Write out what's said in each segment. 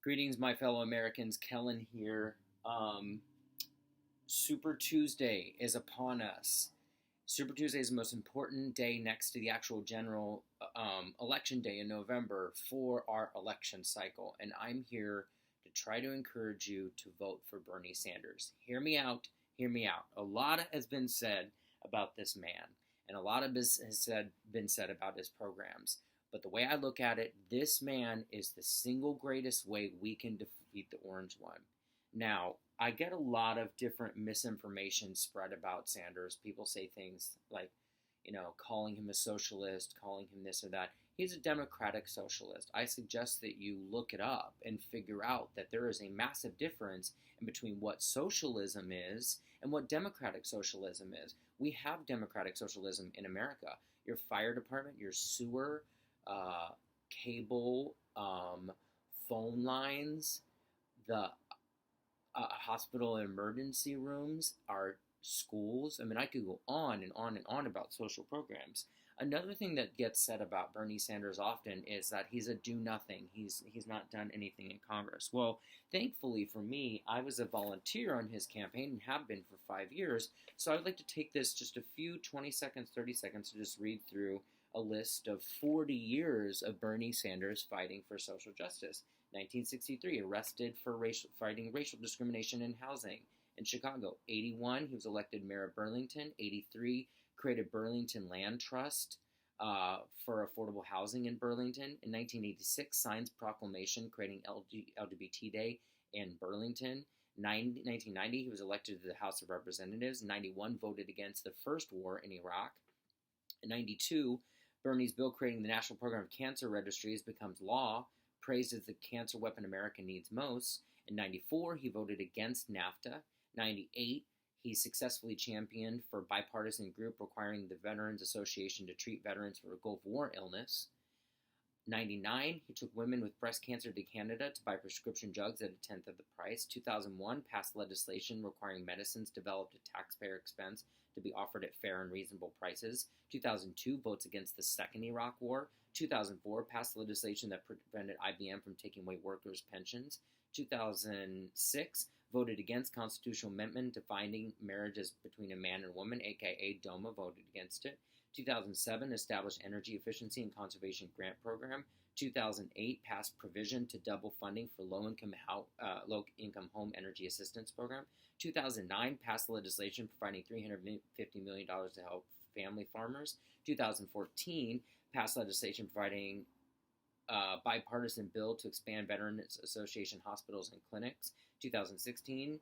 Greetings, my fellow Americans. Kellen here. Super Tuesday is upon us. Super Tuesday is the most important day next to the actual general election day in November for our election cycle. And I'm here to try to encourage you to vote for Bernie Sanders. Hear me out. Hear me out. A lot has been said about this man, and a lot of has been said about his programs. But the way I look at it, this man is the single greatest way we can defeat the orange one. Now, I get a lot of different misinformation spread about Sanders. People say things like, calling him a socialist, calling him this or that. He's a democratic socialist. I suggest that you look it up and figure out that there is a massive difference in between what socialism is and what democratic socialism is. We have democratic socialism in America. Your fire department, your sewer, cable, phone lines, the hospital emergency rooms, our schools. I mean, I could go on and on and on about social programs. Another thing that gets said about Bernie Sanders often is that he's a do-nothing. He's not done anything in Congress. Well, thankfully for me, I was a volunteer on his campaign and have been for 5 years. So I'd like to take this just a few 20 seconds, 30 seconds to just read through a list of 40 years of Bernie Sanders fighting for social justice. 1963, arrested for fighting racial discrimination in housing in Chicago. 81, he was elected mayor of Burlington. 83, created Burlington Land Trust for affordable housing in Burlington. In 1986, signs proclamation creating LGBT Day in Burlington. 1990, he was elected to the House of Representatives. 91, voted against the first war in Iraq. In 92, Bernie's bill creating the National Program of Cancer Registries becomes law, praised as the cancer weapon America needs most. In 94, he voted against NAFTA. 98, he successfully championed for a bipartisan group requiring the Veterans Association to treat veterans for a Gulf War illness. 99, he took women with breast cancer to Canada to buy prescription drugs at a tenth of the price. 2001, passed legislation requiring medicines developed at taxpayer expense to be offered at fair and reasonable prices. 2002, votes against the second Iraq War. 2004, passed legislation that prevented IBM from taking away workers' pensions. 2006, voted against constitutional amendment defining marriages between a man and woman, aka DOMA, voted against it. 2007, established Energy Efficiency and Conservation Grant Program. 2008, passed provision to double funding for low-income home energy assistance program. 2009, passed legislation providing $350 million to help family farmers. 2014, passed legislation providing a bipartisan bill to expand Veterans Association hospitals and clinics. 2016,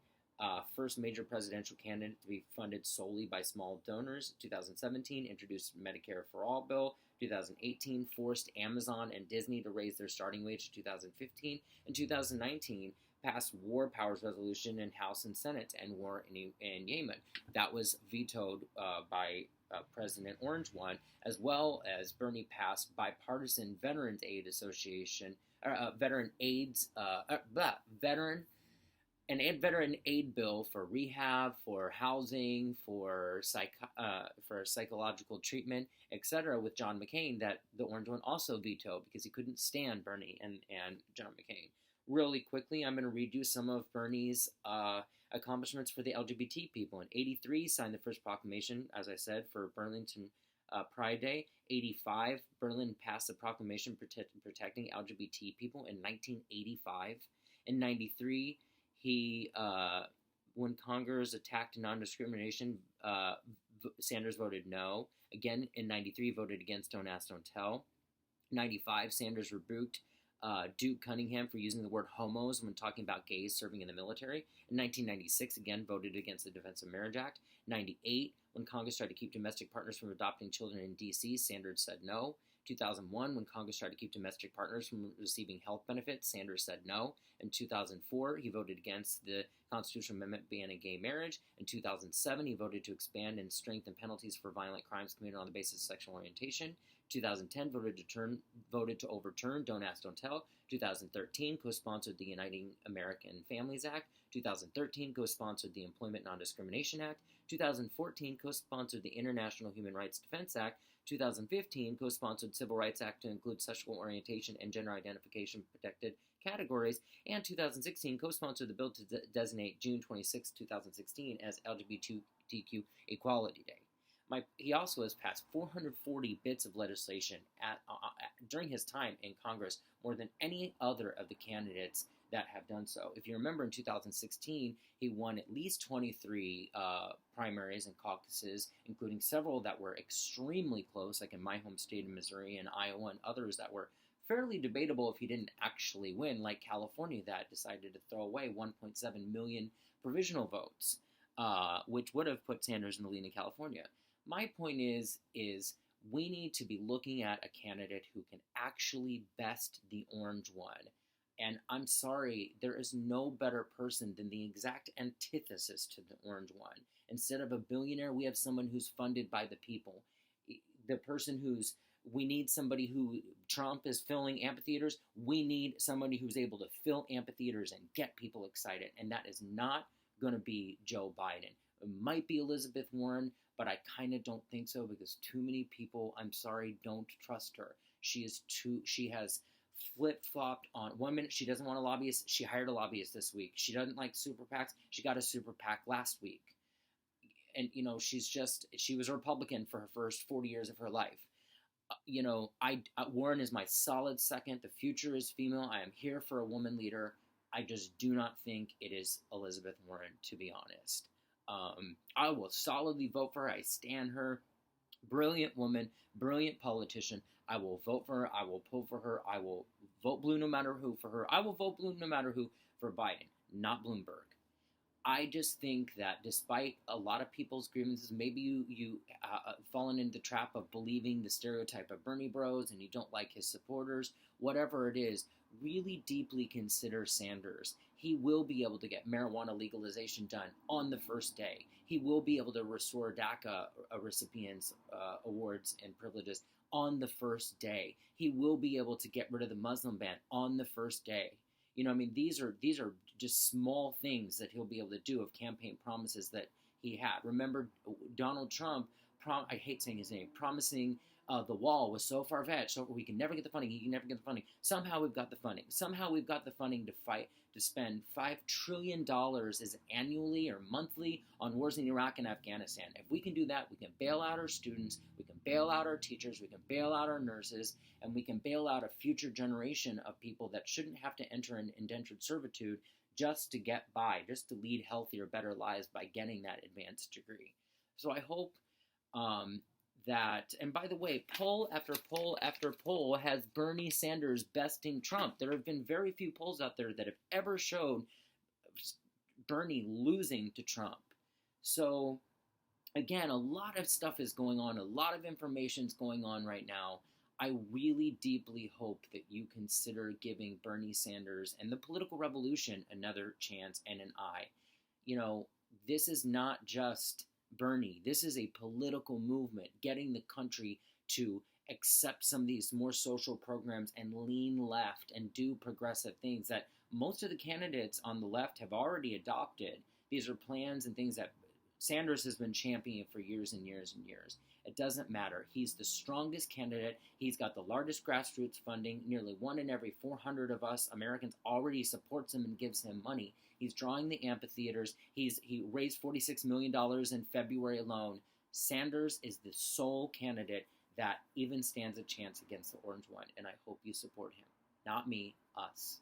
first major presidential candidate to be funded solely by small donors. 2017, introduced Medicare for All bill. 2018, forced Amazon and Disney to raise their starting wage to 2015. In 2019, passed war powers resolution in House and Senate to end war in Yemen. That was vetoed by President Orange One, as well as Bernie passed bipartisan Veterans Aid Association, Veteran aid bill for rehab, for housing, for psychological treatment, etc. with John McCain that the Orange One also vetoed because he couldn't stand Bernie and John McCain. Really quickly, I'm going to read you some of Bernie's accomplishments for the LGBT people. In 83, signed the first proclamation, as I said, for Burlington Pride Day. 85, Berlin passed a proclamation protecting LGBT people in 1985. In 93, he, when Congress attacked non-discrimination, Sanders voted no. Again, in 93, voted against Don't Ask, Don't Tell. 95, Sanders rebuked Duke Cunningham for using the word homos when talking about gays serving in the military. In 1996, again, voted against the Defense of Marriage Act. 98, when Congress tried to keep domestic partners from adopting children in D.C., Sanders said no. 2001, when Congress tried to keep domestic partners from receiving health benefits, Sanders said no. In 2004, he voted against the constitutional amendment banning gay marriage. In 2007, he voted to expand and strengthen penalties for violent crimes committed on the basis of sexual orientation. 2010, voted to overturn Don't Ask, Don't Tell. 2013, co-sponsored the Uniting American Families Act. 2013, co-sponsored the Employment Non-Discrimination Act. 2014, co-sponsored the International Human Rights Defense Act. 2015, co-sponsored Civil Rights Act to include sexual orientation and gender identification protected categories, and 2016 co-sponsored the bill to designate June 26, 2016 as LGBTQ Equality Day. He also has passed 440 bits of legislation during his time in Congress, more than any other of the candidates that have done so. If you remember, in 2016, he won at least 23 primaries and caucuses, including several that were extremely close, like in my home state of Missouri and Iowa, and others that were fairly debatable if he didn't actually win, like California, that decided to throw away 1.7 million provisional votes, which would have put Sanders in the lead in California. My point is we need to be looking at a candidate who can actually best the orange one. And I'm sorry, there is no better person than the exact antithesis to the orange one. Instead of a billionaire, we have someone who's funded by the people. The person we need somebody who, Trump is filling amphitheaters, we need somebody who's able to fill amphitheaters and get people excited. And that is not going to be Joe Biden. It might be Elizabeth Warren, but I kind of don't think so, because too many people, I'm sorry, don't trust her. She has flip-flopped on. 1 minute she doesn't want a lobbyist. She hired a lobbyist this week. She doesn't like super PACs. She got a super PAC last week. And, she was a Republican for her first 40 years of her life. Warren is my solid second. The future is female. I am here for a woman leader. I just do not think it is Elizabeth Warren, to be honest. I will solidly vote for her. I stand her. Brilliant woman, brilliant politician. I will vote for her. I will pull for her. I will vote blue no matter who for her. I will vote blue no matter who for Biden, not Bloomberg. I just think that despite a lot of people's grievances, maybe you fallen into the trap of believing the stereotype of Bernie bros and you don't like his supporters, whatever it is, really deeply consider Sanders. He will be able to get marijuana legalization done on the first day. He will be able to restore DACA recipients' awards and privileges on the first day. He will be able to get rid of the Muslim ban on the first day. These are just small things that he'll be able to do of campaign promises that he had. Remember, Donald Trump, I hate saying his name, promising the wall was so far-fetched, so we can never get the funding, he can never get the funding. Somehow we've got the funding. Somehow we've got the funding to spend $5 trillion annually or monthly on wars in Iraq and Afghanistan. If we can do that, we can bail out our students, we can bail out our teachers, we can bail out our nurses, and we can bail out a future generation of people that shouldn't have to enter an indentured servitude just to get by, just to lead healthier, better lives by getting that advanced degree. So I hope that, and by the way, poll after poll after poll has Bernie Sanders besting Trump. There have been very few polls out there that have ever showed Bernie losing to Trump. So again, a lot of stuff is going on. A lot of information is going on right now. I really deeply hope that you consider giving Bernie Sanders and the political revolution another chance and an eye. This is not just Bernie. This is a political movement, getting the country to accept some of these more social programs and lean left and do progressive things that most of the candidates on the left have already adopted. These are plans and things that Sanders has been championing for years and years and years. It doesn't matter. He's the strongest candidate. He's got the largest grassroots funding. Nearly 1 in every 400 of us Americans already supports him and gives him money. He's drawing the amphitheaters. He raised $46 million in February alone. Sanders is the sole candidate that even stands a chance against the orange one, and I hope you support him. Not me, us.